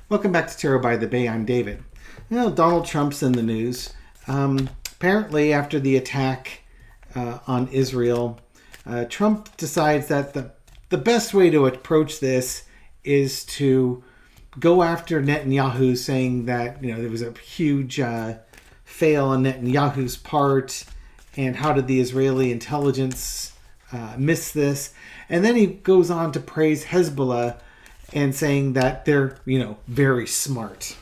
Welcome back to Tarot by the Bay. I'm David. Donald Trump's in the news. Apparently, after the attack on Israel, Trump decides that the best way to approach this is to go after Netanyahu, saying that there was a huge fail on Netanyahu's part, and how did the Israeli intelligence miss this? And then he goes on to praise Hezbollah and saying that they're, very smart.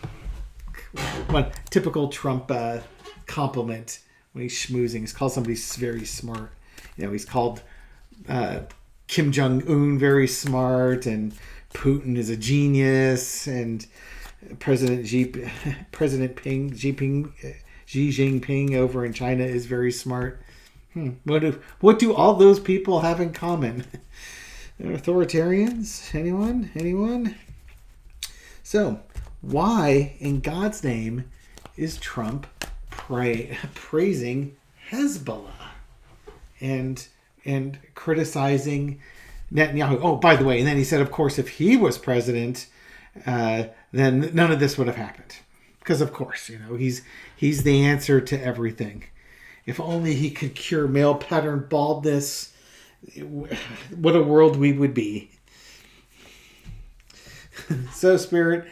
One typical Trump compliment when he's schmoozing. He's called somebody very smart. He's called Kim Jong-un very smart, and Putin is a genius, and Xi Jinping over in China is very smart. What do all those people have in common? They're authoritarians? Anyone? So, why in God's name is Trump praising Hezbollah and criticizing Netanyahu? Oh, by the way, and then he said, of course, if he was president, then none of this would have happened. Because, of course, he's the answer to everything. If only he could cure male pattern baldness, what a world we would be. So, Spirit,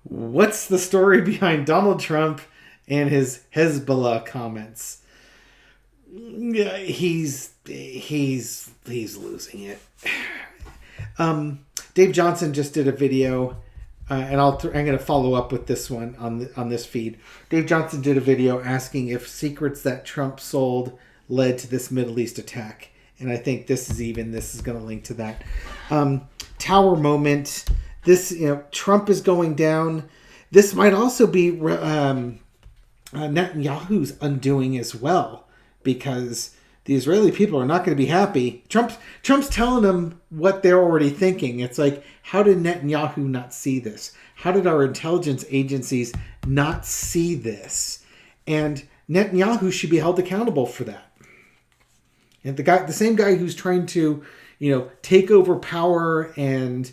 what's the story behind Donald Trump and his Hezbollah comments? He's losing it. Dave Johnson just did a video, and I'm going to follow up with this one on this feed. Dave Johnson did a video asking if secrets that Trump sold led to this Middle East attack. And I think this is going to link to that. Tower moment. This, Trump is going down. This might also be Netanyahu's undoing as well, because the Israeli people are not going to be happy. Trump's telling them what they're already thinking. It's like, how did Netanyahu not see this? How did our intelligence agencies not see this? And Netanyahu should be held accountable for that. And the same guy who's trying to, take over power and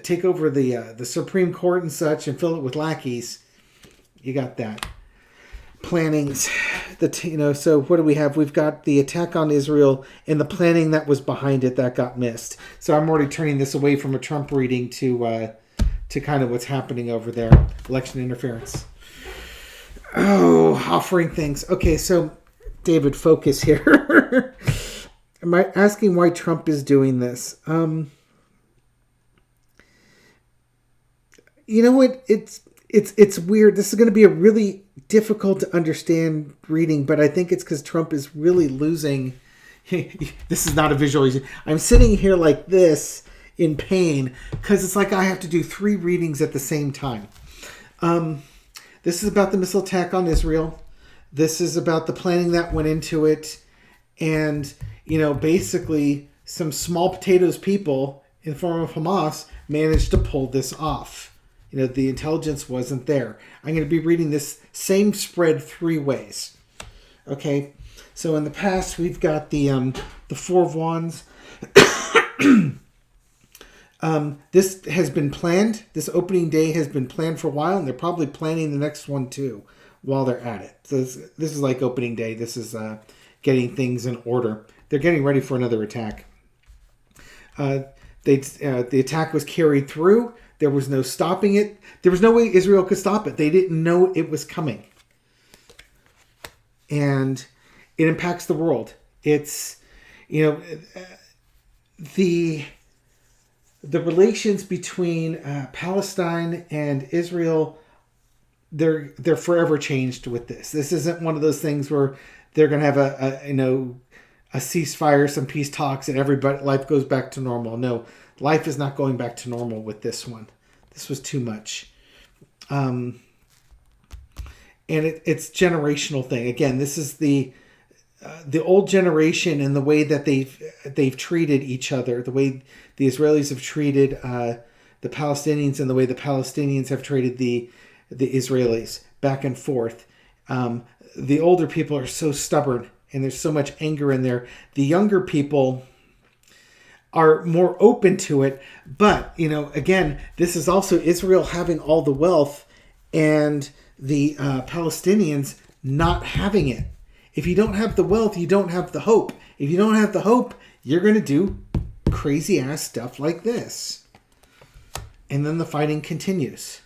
take over the Supreme Court and such, and fill it with lackeys. You got that. Plannings. So what do we have? We've got the attack on Israel and the planning that was behind it that got missed. So I'm already turning this away from a Trump reading to kind of what's happening over there. Election interference. Oh, offering things. Okay, so David, focus here. Am I asking why Trump is doing this? You know what? It's weird. This is going to be a really difficult to understand reading, but I think it's because Trump is really losing. This is not a visualization. I'm sitting here like this in pain because it's like I have to do 3 readings at the same time. This is about the missile attack on Israel. This is about the planning that went into it. And, basically some small potatoes people in the form of Hamas managed to pull this off. The intelligence wasn't there. I'm going to be reading this same spread 3 ways. Okay. So in the past, we've got the 4 of Wands. This has been planned. This opening day has been planned for a while, and they're probably planning the next one too while they're at it. So this is like opening day. This is getting things in order. They're getting ready for another attack. The attack was carried through. There was no stopping it. There was no way Israel could stop it. They didn't know it was coming. And it impacts the world. It's, the relations between Palestine and Israel, they're forever changed with this. This isn't one of those things where they're going to have a ceasefire, some peace talks, and everybody life goes back to normal. No, life is not going back to normal with this one. This was too much. And it's generational thing. Again, this is the old generation and the way that they've treated each other, the way the Israelis have treated the Palestinians, and the way the Palestinians have treated the Israelis back and forth. The older people are so stubborn, and there's so much anger in there. The younger people, are more open to it. But, again, this is also Israel having all the wealth and the Palestinians not having it. If you don't have the wealth, you don't have the hope. If you don't have the hope, you're going to do crazy ass stuff like this. And then the fighting continues.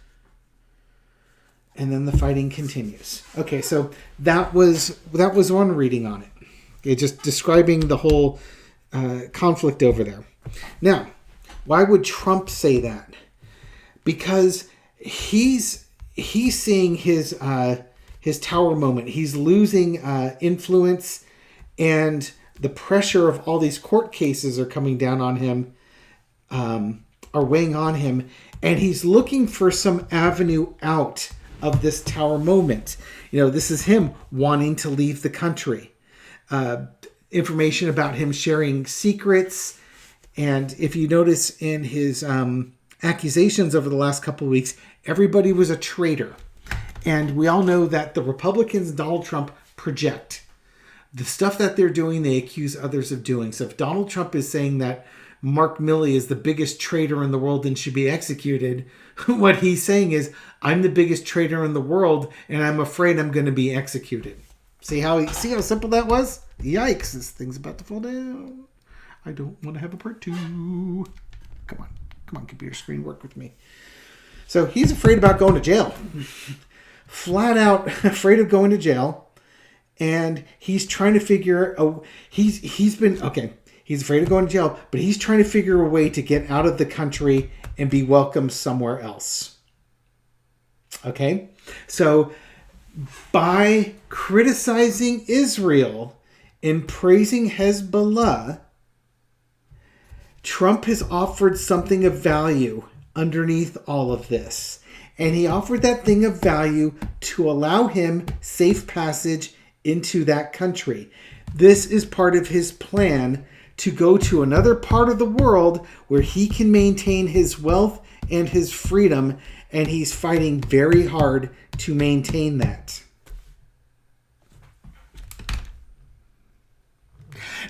Okay, so that was one reading on it. Okay, just describing the whole conflict over there. Now, why would Trump say that? Because he's seeing his tower moment. He's losing influence, and the pressure of all these court cases are coming down on him, are weighing on him, and he's looking for some avenue out of this tower moment. This is him wanting to leave the country. Information about him sharing secrets. And if you notice in his accusations over the last couple of weeks, everybody was a traitor. And we all know that the Republicans and Donald Trump project. The stuff that they're doing, they accuse others of doing. So if Donald Trump is saying that Mark Milley is the biggest traitor in the world and should be executed, what he's saying is, I'm the biggest traitor in the world, and I'm afraid I'm going to be executed. See how simple that was? Yikes, this thing's about to fall down. I don't want to have a part 2. Come on, computer screen, work with me. So he's afraid about going to jail. Flat out afraid of going to jail. And he's trying to figure he's afraid of going to jail, but he's trying to figure a way to get out of the country and be welcomed somewhere else. Okay? So by criticizing Israel and praising Hezbollah, Trump has offered something of value underneath all of this. And he offered that thing of value to allow him safe passage into that country. This is part of his plan to go to another part of the world where he can maintain his wealth and his freedom, and he's fighting very hard to maintain that.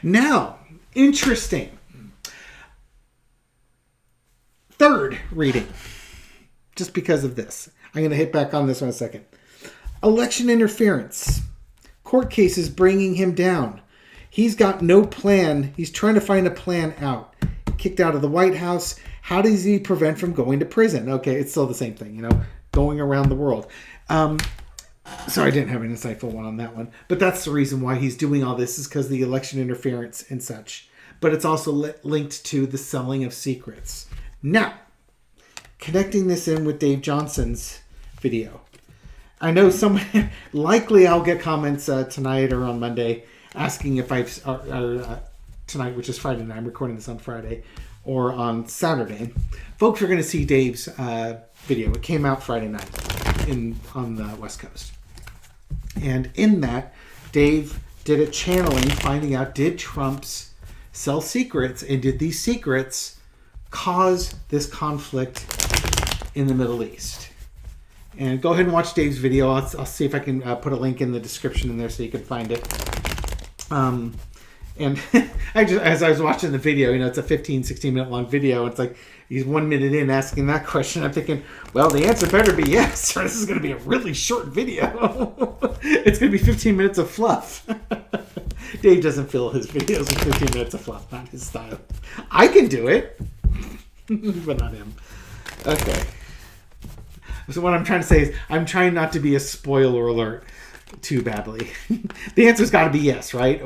Now, interesting. Third reading, just because of this. I'm going to hit back on this one in a second. Election interference. Court cases bringing him down. He's got no plan. He's trying to find a plan out. Kicked out of the White House. How does he prevent from going to prison? Okay, it's still the same thing, going around the world. So I didn't have an insightful one on that one. But that's the reason why he's doing all this, is because of the election interference and such. But it's also linked to the selling of secrets. Now, connecting this in with Dave Johnson's video. I know likely I'll get comments tonight or on Monday asking if tonight, which is Friday night, I'm recording this on Friday, or on Saturday. Folks are going to see Dave's video. It came out Friday night on the West Coast. And in that, Dave did a channeling finding out, did Trump's sell secrets, and did these secrets cause this conflict in the Middle East? And go ahead and watch Dave's video. I'll see if I can put a link in the description in there so you can find it. And as I was watching the video, it's a 15, 16 minute long video. It's like he's 1 minute in asking that question. I'm thinking, well, the answer better be yes, or this is going to be a really short video. It's going to be 15 minutes of fluff. Dave doesn't fill his videos with 15 minutes of fluff. Not his style. I can do it, but not him. Okay. So what I'm trying to say is I'm trying not to be a spoiler alert too badly. The answer's got to be yes, right?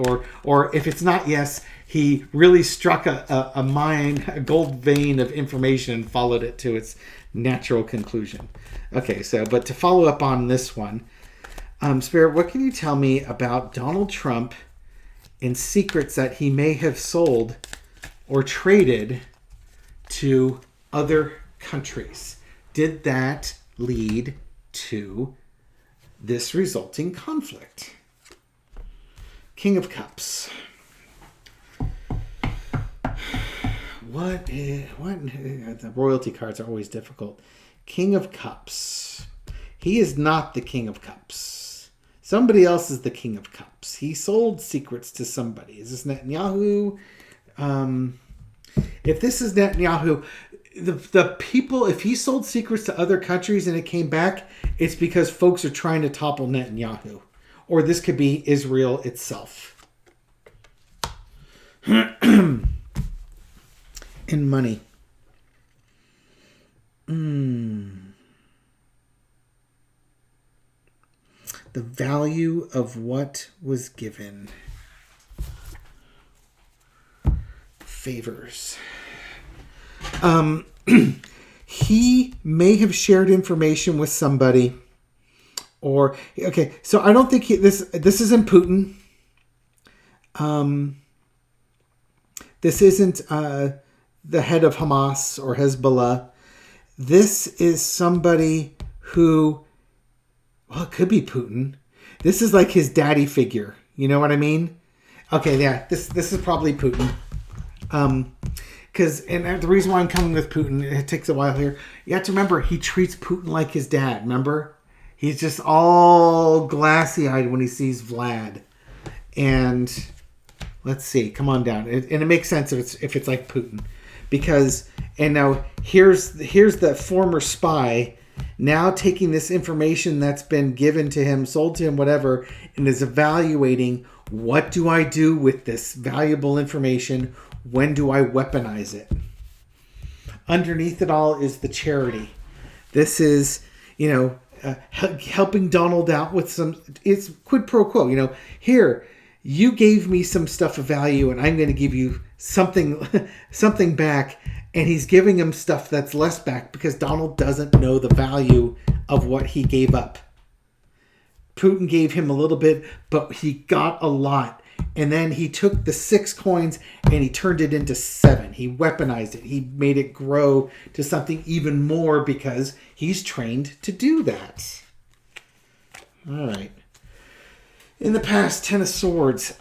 Or if it's not yes, he really struck a gold vein of information and followed it to its natural conclusion. Okay, but to follow up on this one, Spirit, what can you tell me about Donald Trump and secrets that he may have sold or traded to other countries? Did that lead to this resulting conflict? King of Cups. The royalty cards are always difficult. King of Cups. He is not the King of Cups. Somebody else is the King of Cups. He sold secrets to somebody. Is this Netanyahu? If this is Netanyahu, the people, if he sold secrets to other countries and it came back, it's because folks are trying to topple Netanyahu. Or this could be Israel itself. In money. The value of what was given. Favors. He may have shared information with somebody, or okay. So I don't think this isn't Putin. This isn't the head of Hamas or Hezbollah. This is somebody who, well, it could be Putin. This is like his daddy figure. You know what I mean? Okay, yeah. This is probably Putin. Because the reason why I'm coming with Putin, it takes a while here. You have to remember, he treats Putin like his dad. Remember, he's just all glassy-eyed when he sees Vlad. And let's see, come on down. And it makes sense if it's like Putin, because now here's the former spy now taking this information that's been given to him, sold to him, whatever, and is evaluating, what do I do with this valuable information? When do I weaponize it? Underneath it all is the charity. This is, helping Donald out with some, it's quid pro quo. Here, you gave me some stuff of value and I'm going to give you something back. And he's giving him stuff that's less back because Donald doesn't know the value of what he gave up. Putin gave him a little bit, but he got a lot. And then he took the 6 coins and he turned it into 7. He weaponized it. He made it grow to something even more because he's trained to do that. All right. In the past, 10 of Swords.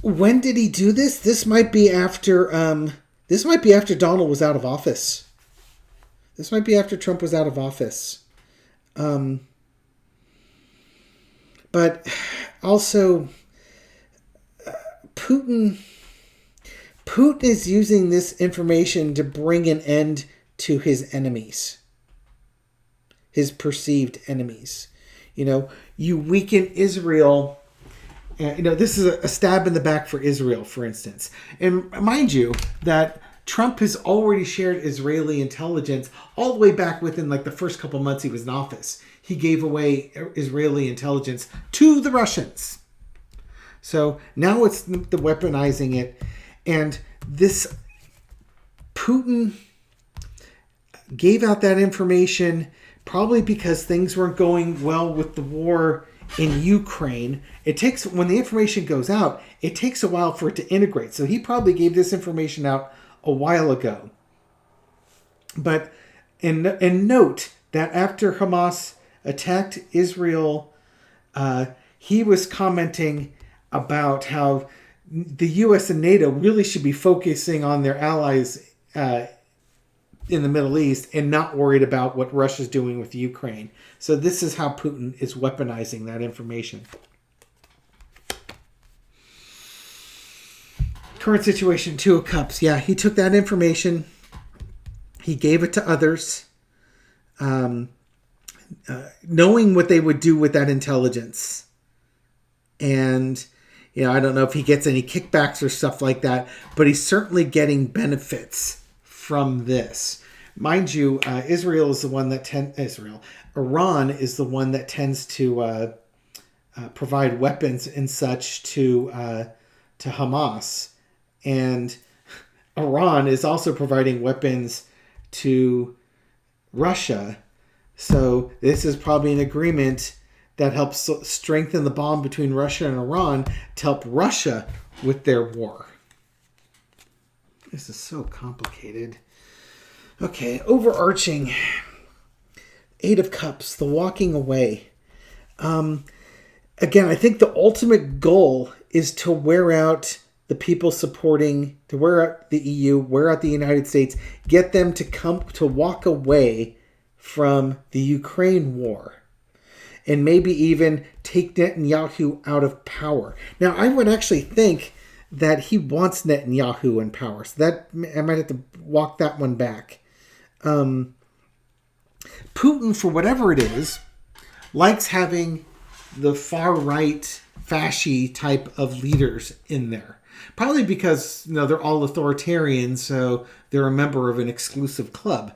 When did he do this? This might be after Donald was out of office. This might be after Trump was out of office. But also, Putin is using this information to bring an end to his enemies, his perceived enemies. You weaken Israel. This is a stab in the back for Israel, for instance. And mind you that Trump has already shared Israeli intelligence all the way back within the first couple months he was in office. He gave away Israeli intelligence to the Russians. So now it's the weaponizing it. And this Putin gave out that information probably because things weren't going well with the war in Ukraine. When the information goes out, it takes a while for it to integrate. So he probably gave this information out a while ago. But and note that after Hamas attacked Israel, he was commenting about how the U.S. and NATO really should be focusing on their allies in the Middle East and not worried about what Russia's doing with Ukraine. So this is how Putin is weaponizing that information. Current situation, 2 of Cups. Yeah, he took that information. He gave it to others. Knowing what they would do with that intelligence. And, I don't know if he gets any kickbacks or stuff like that, but he's certainly getting benefits from this. Mind you, Iran is the one that tends to provide weapons and such to Hamas. And Iran is also providing weapons to Russia. So this is probably an agreement that helps strengthen the bond between Russia and Iran to help Russia with their war. This is so complicated. Okay, overarching. 8 of Cups, the walking away. Again, I think the ultimate goal is to wear out the people supporting, to wear out the EU, wear out the United States, get them to walk away from the Ukraine war, and maybe even take Netanyahu out of power. Now, I would actually think that he wants Netanyahu in power. So that I might have to walk that one back. Putin, for whatever it is, likes having the far right fasci type of leaders in there. Probably because they're all authoritarian, so they're a member of an exclusive club.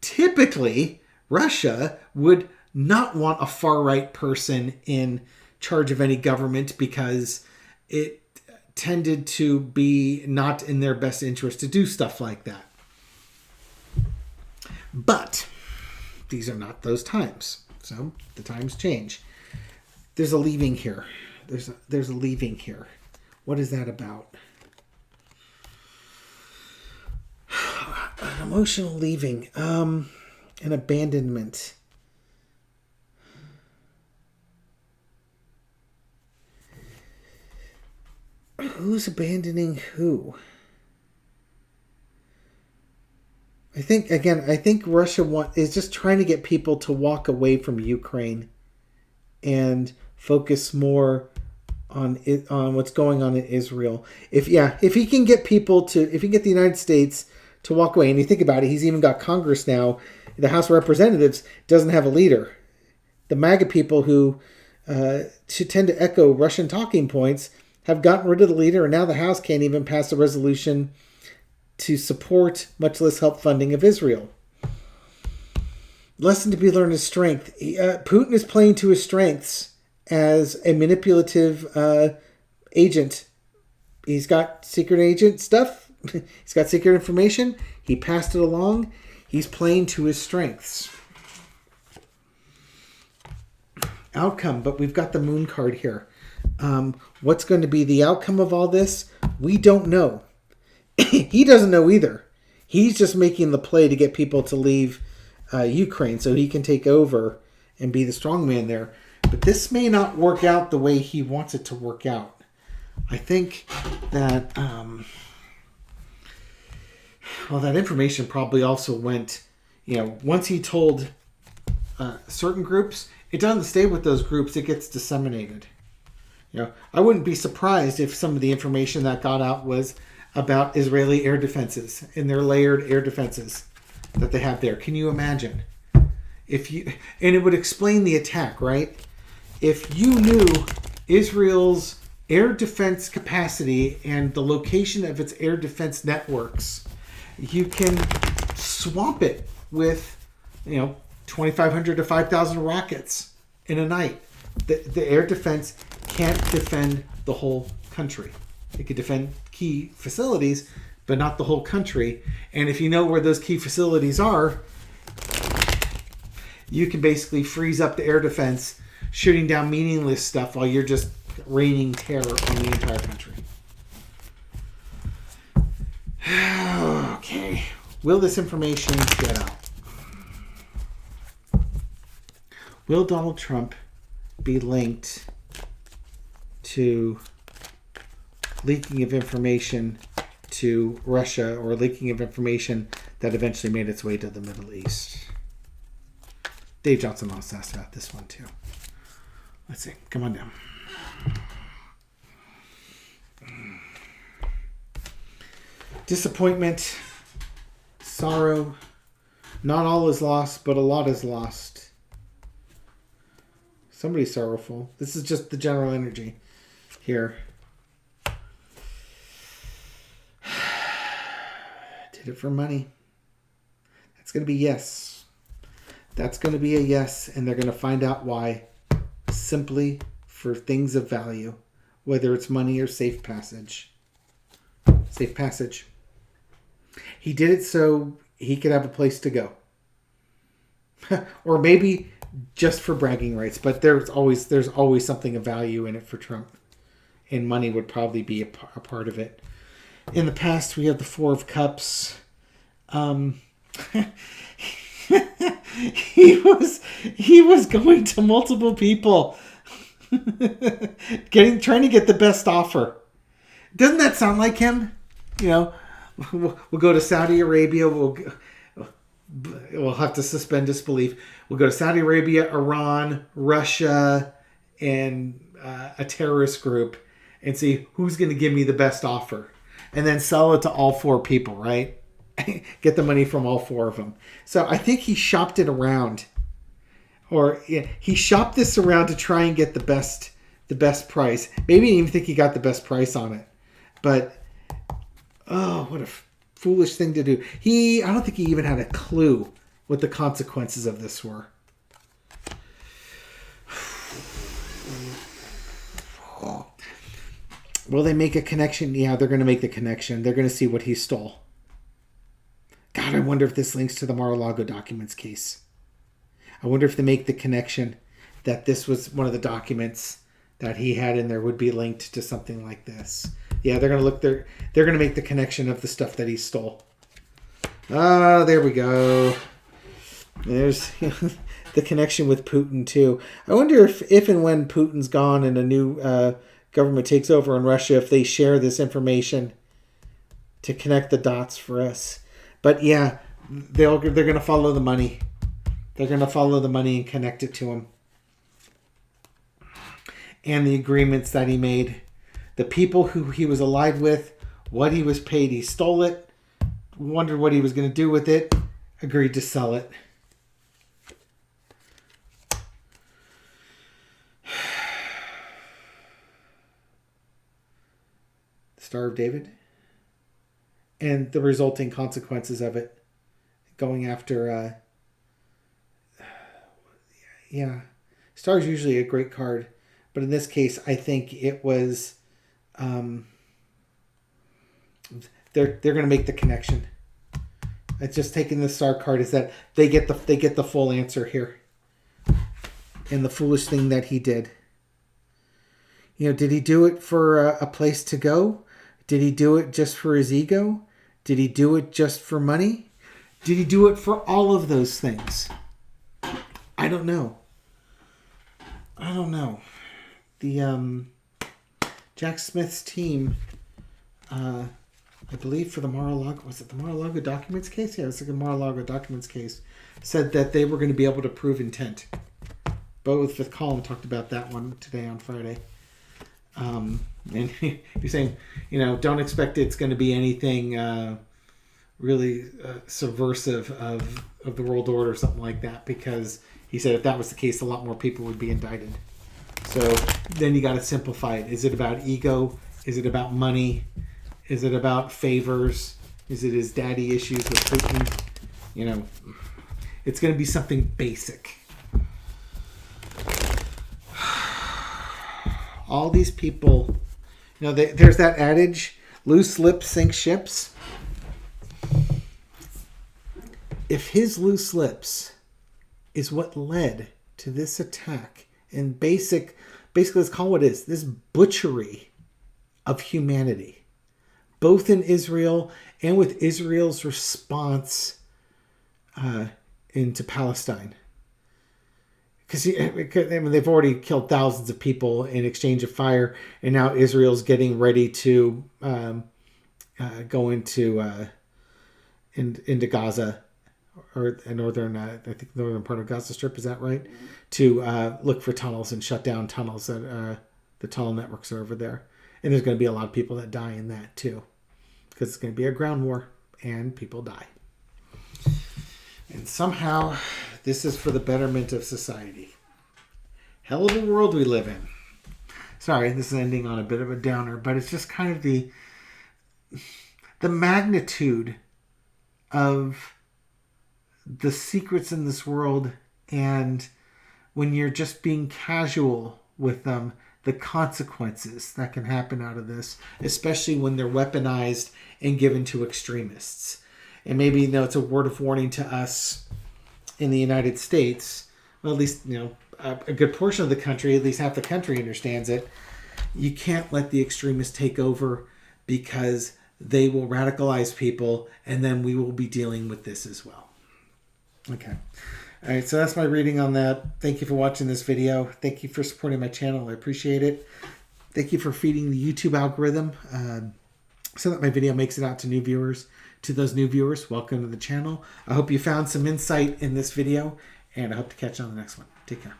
Typically, Russia would not want a far right person in charge of any government because it tended to be not in their best interest to do stuff like that. But these are not those times. So the times change. There's a leaving here. There's a leaving here. What is that about? An emotional leaving. An abandonment. Who's abandoning who? I think Russia is just trying to get people to walk away from Ukraine and focus more on what's going on in Israel. If he can get the United States to walk away, and you think about it, he's even got Congress now. The House of Representatives doesn't have a leader. The MAGA people who tend to echo Russian talking points have gotten rid of the leader, and now the House can't even pass a resolution to support, much less help funding of Israel. Lesson to be learned is strength. Putin is playing to his strengths as a manipulative agent. He's got secret agent stuff. He's got secret information. He passed it along. He's playing to his strengths. Outcome, but we've got the moon card here. What's going to be the outcome of all this? We don't know. He doesn't know either. He's just making the play to get people to leave Ukraine so he can take over and be the strongman there. But this may not work out the way he wants it to work out. I think that that information probably also went, once he told certain groups, it doesn't stay with those groups, it gets disseminated. I wouldn't be surprised if some of the information that got out was about Israeli air defenses and their layered air defenses that they have there. Can you imagine? And it would explain the attack, right? If you knew Israel's air defense capacity and the location of its air defense networks, you can swamp it with, 2,500 to 5,000 rockets in a night. The air defense can't defend the whole country. It could defend key facilities, but not the whole country. And if you know where those key facilities are, you can basically freeze up the air defense, shooting down meaningless stuff while you're just raining terror on the entire country. Okay. Will this information get out? Will Donald Trump be linked to leaking of information to Russia or leaking of information that eventually made its way to the Middle East? Dave Johnson also asked about this one too. Let's see. Come on down. Disappointment, sorrow. Not all is lost, but a lot is lost. Somebody's sorrowful. This is just the general energy here. Did it for money. That's going to be yes. That's going to be a yes, and they're going to find out why. Simply for things of value, whether it's money or safe passage. Safe passage. He did it so he could have a place to go. Or maybe just for bragging rights, but there's always something of value in it for Trump. And money would probably be a part of it. In the past, we have the Four of Cups. He was going to multiple people, trying to get the best offer. Doesn't that sound like him? We'll go to Saudi Arabia. We'll have to suspend disbelief. We'll go to Saudi Arabia, Iran, Russia, and a terrorist group, and see who's going to give me the best offer, and then sell it to all 4 people, right? Get the money from all 4 of them. So I think he shopped it around, or he shopped this around to try and get the best price. Maybe he didn't even think he got the best price on it, but oh, what a foolish thing to do. I don't think he even had a clue what the consequences of this were. Will they make a connection? Yeah, they're going to make the connection. They're going to see what he stole. God, I wonder if this links to the Mar-a-Lago documents case. I wonder if they make the connection that this was one of the documents that he had in there would be linked to something like this. Yeah, they're going to look there. They're going to make the connection of the stuff that he stole. Ah, there we go. There's the connection with Putin too. I wonder if and when Putin's gone and a new government takes over in Russia, if they share this information to connect the dots for us. But yeah, they're going to follow the money. They're going to follow the money and connect it to him. And the agreements that he made. The people who he was allied with, what he was paid, he stole it, wondered what he was going to do with it, agreed to sell it. Star of David. And the resulting consequences of it. Going after... yeah. Star is usually a great card. But in this case, I think it was... they're going to make the connection. It's just taking the star card is that they get the full answer here. And the foolish thing that he did. Did he do it for a place to go? Did he do it just for his ego? Did he do it just for money? Did he do it for all of those things? I don't know. The Jack Smith's team, I believe for the Mar-a-Lago, was it the Mar-a-Lago documents case? Yeah, it was like a Mar-a-Lago documents case. Said that they were going to be able to prove intent. Both the column talked about that one today on Friday. And you're saying, don't expect it's going to be anything really subversive of the world order or something like that, because he said if that was the case, a lot more people would be indicted. So then you got to simplify it. Is it about ego? Is it about money? Is it about favors? Is it his daddy issues with Putin? It's going to be something basic. All these people, there's that adage, loose lips sink ships. If his loose lips is what led to this attack and basically let's call it this butchery of humanity, both in Israel and with Israel's response into Palestine. Because they've already killed thousands of people in exchange of fire, and now Israel's getting ready to go into Gaza, or a northern, I think northern part of Gaza Strip. Is that right? To look for tunnels and shut down tunnels that the tunnel networks are over there. And there's going to be a lot of people that die in that too, because it's going to be a ground war and people die. And somehow this is for the betterment of society. Hell of a world we live in. Sorry, this is ending on a bit of a downer, but it's just kind of the magnitude of the secrets in this world, and when you're just being casual with them, the consequences that can happen out of this, especially when they're weaponized and given to extremists. And maybe, it's a word of warning to us in the United States. Well, at least, a good portion of the country, at least half the country understands it. You can't let the extremists take over, because they will radicalize people, and then we will be dealing with this as well. Okay. All right, so that's my reading on that. Thank you for watching this video. Thank you for supporting my channel. I appreciate it. Thank you for feeding the YouTube algorithm so that my video makes it out to new viewers. To those new viewers, welcome to the channel. I hope you found some insight in this video, and I hope to catch you on the next one. Take care.